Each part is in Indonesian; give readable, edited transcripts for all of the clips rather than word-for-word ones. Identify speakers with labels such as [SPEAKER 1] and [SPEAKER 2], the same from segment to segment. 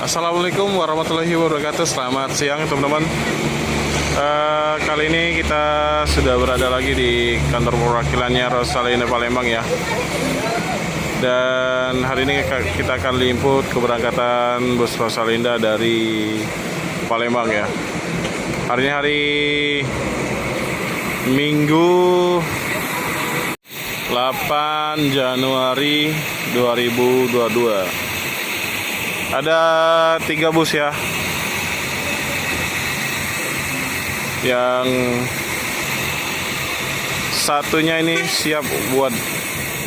[SPEAKER 1] Assalamualaikum warahmatullahi wabarakatuh. Selamat siang teman-teman. Kali ini kita sudah berada lagi di kantor perwakilannya Rosalinda Palembang ya. Dan hari ini kita akan limput keberangkatan bus Rosalinda dari Palembang ya. Hari ini hari Minggu 8 Januari 2022. Ada 3 bus ya, yang satunya ini siap buat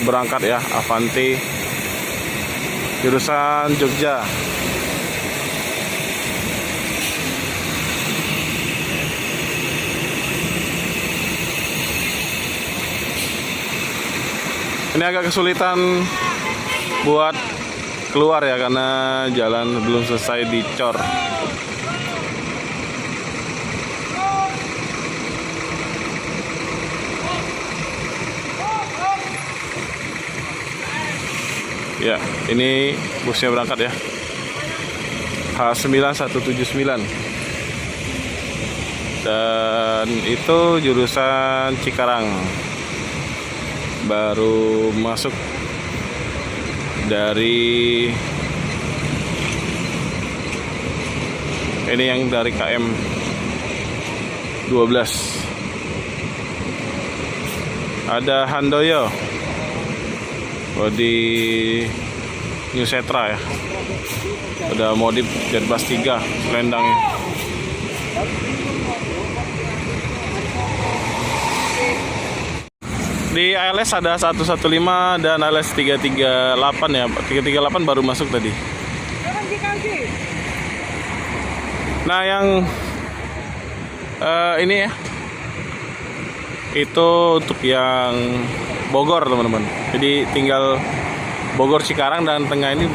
[SPEAKER 1] berangkat ya, Avanti jurusan Jogja. Ini agak kesulitan buat keluar ya, karena jalan belum selesai dicor. Ya, ini busnya berangkat ya, H9179. Dan itu jurusan Cikarang, baru masuk dari ini yang dari KM 12. Ada Handoyo di New Setra ya, ada modif Jetbus 3 selendangnya. Di ALS ada 115 dan ALS 338 ya. 338 baru masuk tadi. Nah, yang ini ya, itu untuk yang Bogor teman-teman. Jadi tinggal Bogor, Cikarang, dan tengah ini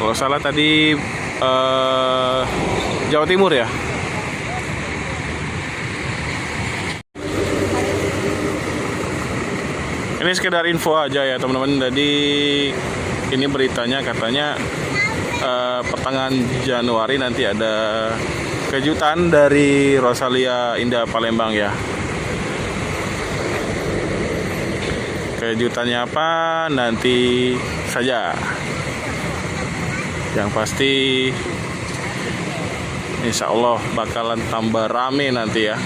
[SPEAKER 1] kalau salah tadi Jawa Timur ya. Ini sekedar info aja ya teman-teman. Jadi ini beritanya katanya pertengahan Januari nanti ada kejutan dari Rosalinda Palembang ya. Kejutannya apa nanti saja. Yang pasti insya Allah bakalan tambah rame nanti ya.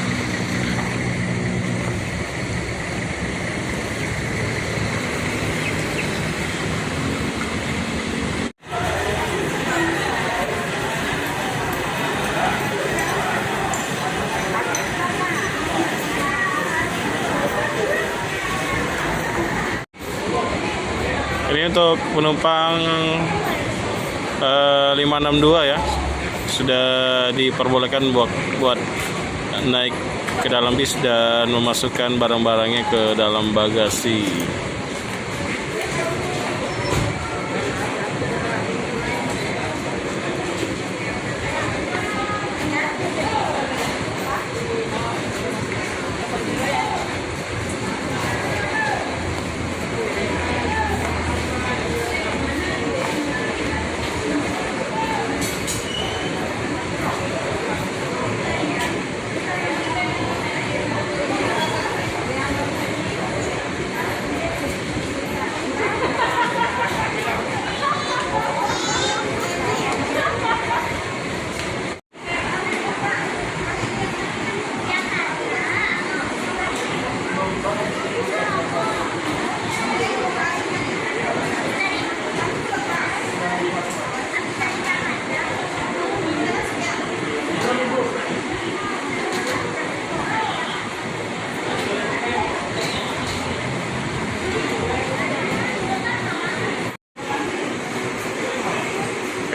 [SPEAKER 1] Ini untuk penumpang 562 ya, sudah diperbolehkan buat naik ke dalam bis dan memasukkan barang-barangnya ke dalam bagasi.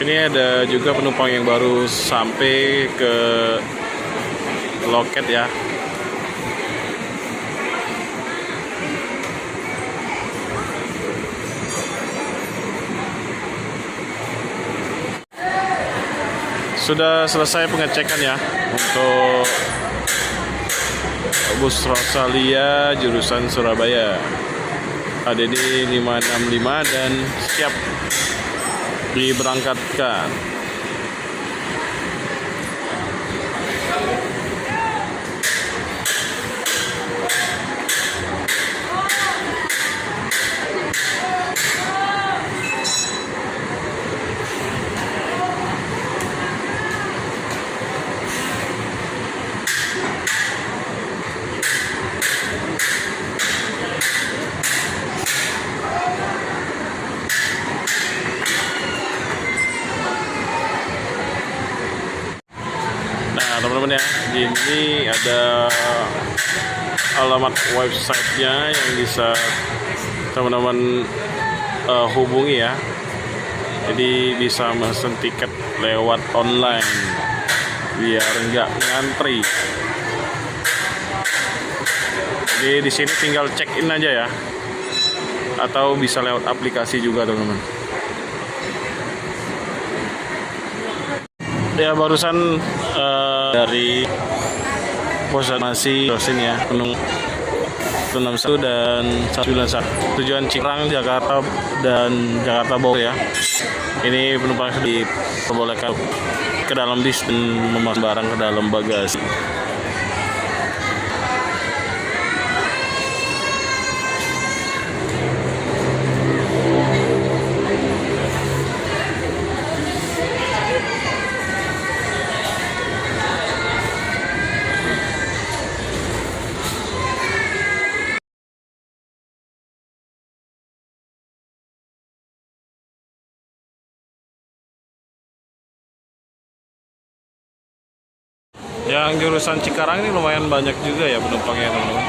[SPEAKER 1] Ini ada juga penumpang yang baru sampai ke loket ya. Sudah selesai pengecekan ya untuk bus Rosalia jurusan Surabaya. ADD 565 dan siap diberangkatkan. Nah teman-teman ya, ini ada alamat websitenya yang bisa teman-teman hubungi ya. Jadi bisa mesen tiket lewat online biar nggak ngantri. Jadi di sini tinggal check in aja ya, atau bisa lewat aplikasi juga teman-teman. Ya barusan dari posisi dosen ya, penumpang 61 dan 191 tujuan Cikarang, Jakarta dan Jakarta Bogor ya. Ini penumpang diperbolehkan ke dalam bis dan memasukkan barang ke dalam bagasi. Yang jurusan Cikarang ini lumayan banyak juga ya penumpangnya teman-teman.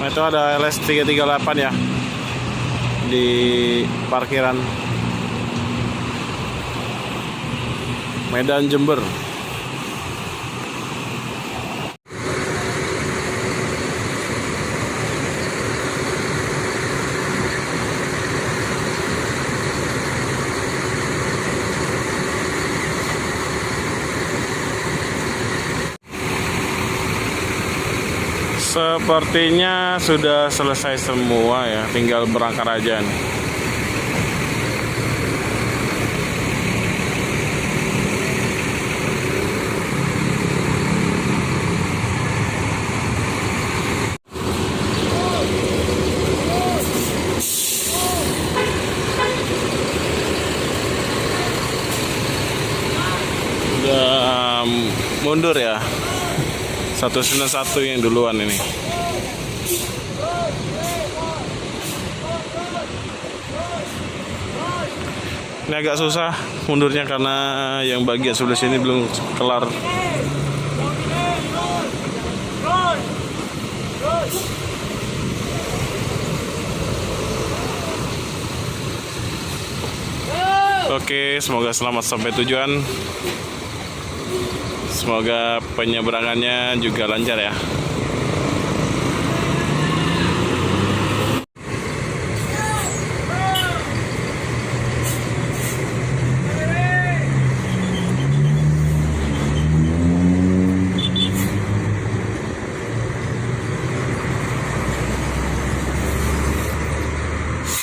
[SPEAKER 1] Nah itu ada LS 338 ya di parkiran Medan Jember. Sepertinya sudah selesai semua ya, tinggal berangkat aja nih. Udah mundur ya. 191 yang duluan ini. Ini agak susah mundurnya karena yang bagian sebelah sini belum kelar. Oke, semoga selamat sampai tujuan. Semoga penyeberangannya juga lancar ya.